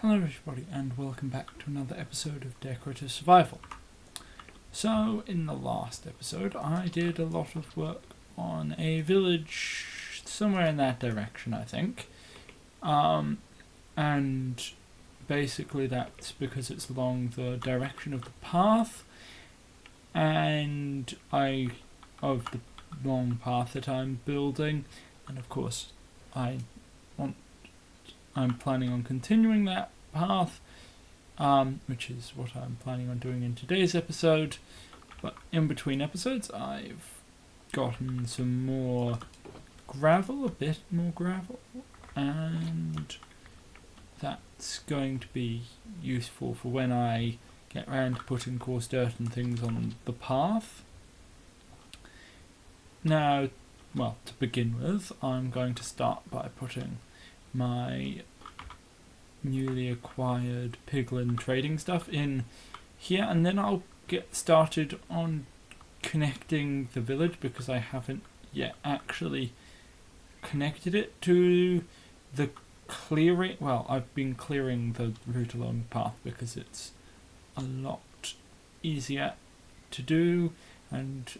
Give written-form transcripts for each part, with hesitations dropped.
Hello everybody and welcome back to another episode of Decorative Survival. So in the last episode I did a lot of work on a village somewhere in that direction, I think. And basically that's because it's along the direction of the path and of the long path that I'm building, and of course I'm planning on continuing that path, which is what I'm planning on doing in today's episode. But in between episodes, I've gotten some more gravel, a bit more gravel, and that's going to be useful for when I get around to putting coarse dirt and things on the path. Now, well, to begin with, I'm going to start by putting my newly acquired piglin trading stuff in here, and then I'll get started on connecting the village because I haven't yet actually connected it to the clearing. Well, I've been clearing the route along the path because it's a lot easier to do, and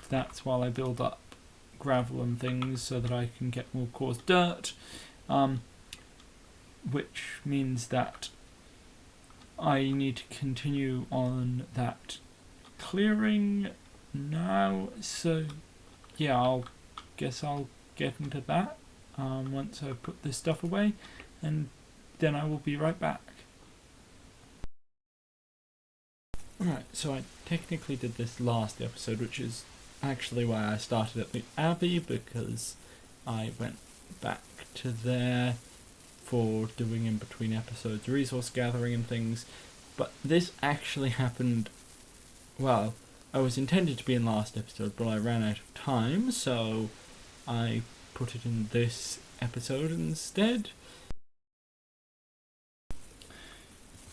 that's while I build up gravel and things so that I can get more coarse dirt, which means that I need to continue on that clearing now. So yeah, I'll get into that once I put this stuff away, and then I will be right back. Alright, so I technically did this last episode, which is actually why I started at the Abbey, because I went back to there for doing in between episodes resource gathering and things. But this actually happened, well, I was intended to be in last episode, but I ran out of time, so I put it in this episode instead.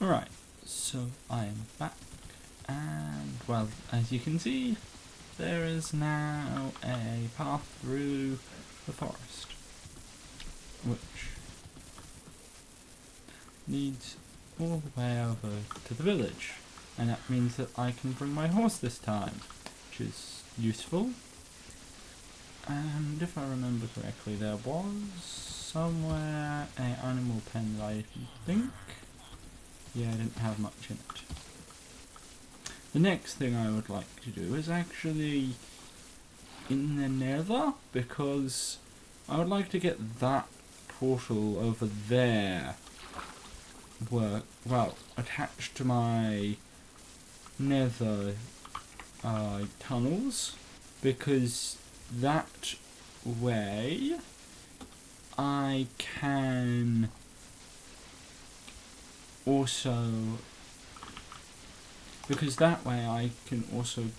Alright, so I am back, and well, as you can see, there is now a path through the forest, which leads all the way over to the village, and that means that I can bring my horse this time, which is useful. And if I remember correctly, there was somewhere an animal pen that I think, yeah, I didn't have much in it. The next thing I would like to do is actually in the nether, because I would like to get that portal over there attached to my nether tunnels, because that way I can also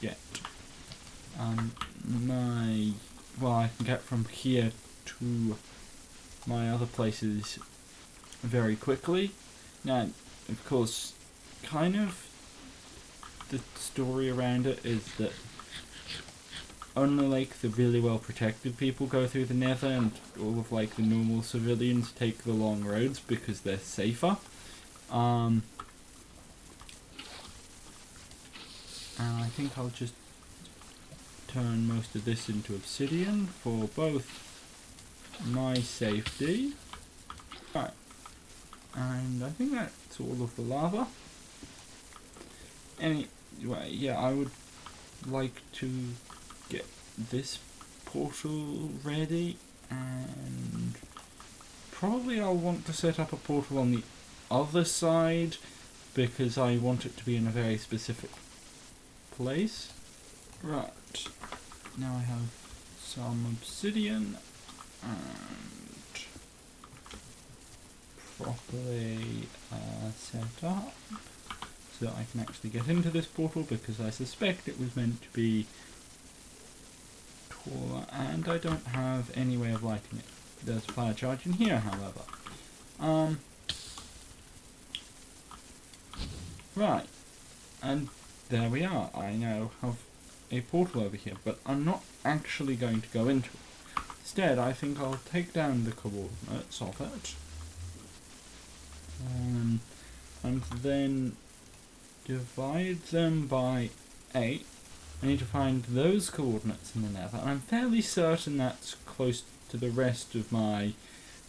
get I can get from here to my other places very quickly. Now, of course, kind of the story around it is that only like the really well protected people go through the nether, and all of like the normal civilians take the long roads because they're safer. And I think I'll just turn most of this into obsidian for both my safety. Right. And I think that's all of the lava. Anyway, yeah, I would like to get this portal ready, and probably I'll want to set up a portal on the other side because I want it to be in a very specific place. Right, now I have some obsidian and properly set up so that I can actually get into this portal, because I suspect it was meant to be taller, and I don't have any way of lighting it. There's a fire charge in here, however. Right, and there we are. I now have a portal over here, but I'm not actually going to go into it. Instead, I think I'll take down the coordinates of it and then divide them by 8. I need to find those coordinates in the nether, and I'm fairly certain that's close to the rest of my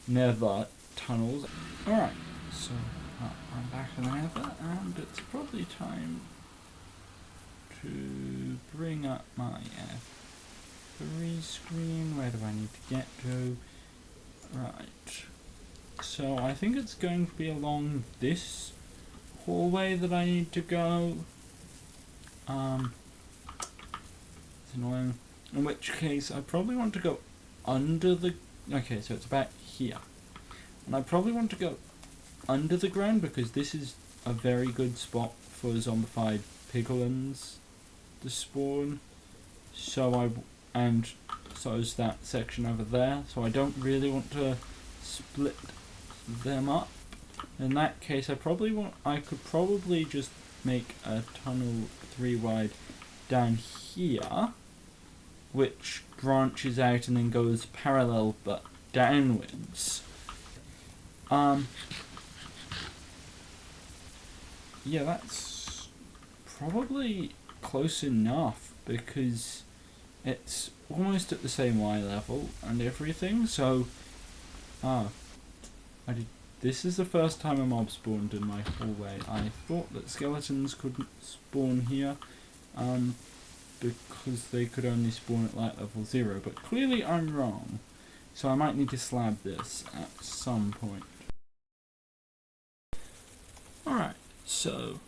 nether tunnels. Alright, so I'm back in the nether, and it's probably time to bring up my F3 screen. Where do I need to get to? Right, so I think it's going to be along this hallway that I need to go. It's annoying. In which case, I probably want to go under the... Okay, so it's about here. And I probably want to go under the ground because this is a very good spot for zombified piglins to spawn. So is that section over there. So I don't really want to split them up. In that case, I could probably just make a tunnel 3 wide down here, which branches out and then goes parallel but downwards. Yeah, that's probably close enough because it's almost at the same Y level and everything. So, this is the first time a mob spawned in my hallway. I thought that skeletons couldn't spawn here, because they could only spawn at light level 0, but clearly I'm wrong. So I might need to slab this at some point. Alright, so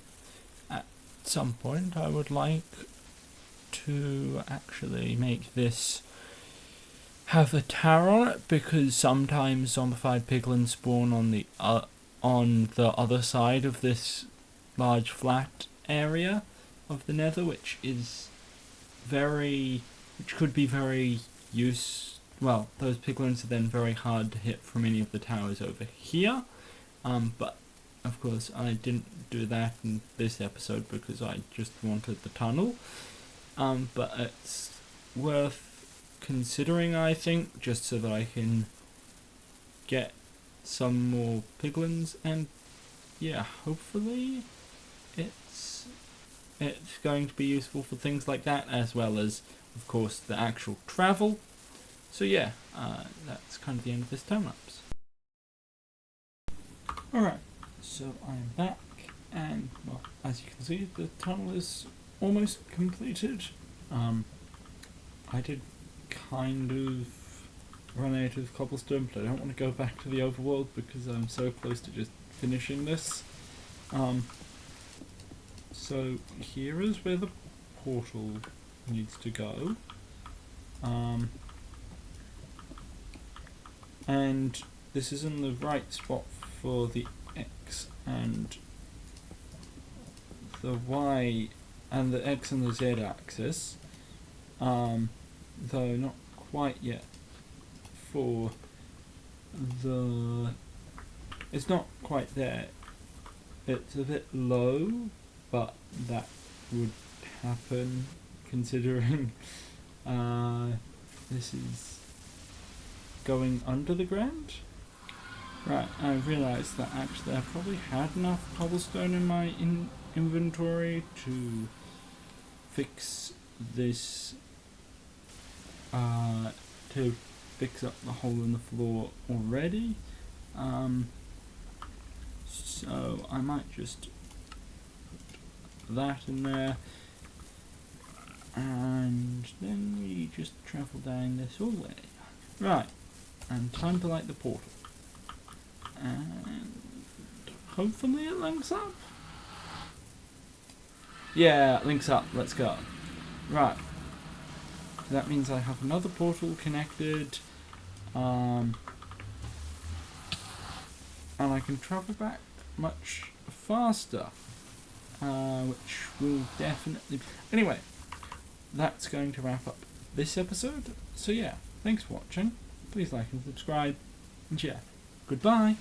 at some point I would like to actually make this have a tower on it, because sometimes zombified piglins spawn on the other side of this large flat area of the nether, which could be very well, those piglins are then very hard to hit from any of the towers over here, but of course I didn't do that in this episode because I just wanted the tunnel, but it's worth considering, I think, just so that I can get some more piglins, and yeah, hopefully it's going to be useful for things like that, as well as, of course, the actual travel. So yeah, that's kind of the end of this time lapse. Alright, so I'm back, and well, as you can see, the tunnel is almost completed. I did kind of run out of cobblestone, but I don't want to go back to the overworld because I'm so close to just finishing this. So here is where the portal needs to go. And this is in the right spot for the X and the Y, and the X and the Z axis, though not quite yet for the... It's not quite there. It's a bit low, but that would happen considering this is going under the ground. Right, I realised that actually I probably had enough cobblestone in my inventory to fix this, to fix up the hole in the floor already. So I might just put that in there, and then we just travel down this hallway. Right, and time to light the portal. And hopefully it links up. Yeah, it links up. Let's go. Right. That means I have another portal connected. And I can travel back much faster. Which will definitely... Anyway, that's going to wrap up this episode. So yeah, thanks for watching. Please like and subscribe. And yeah, goodbye.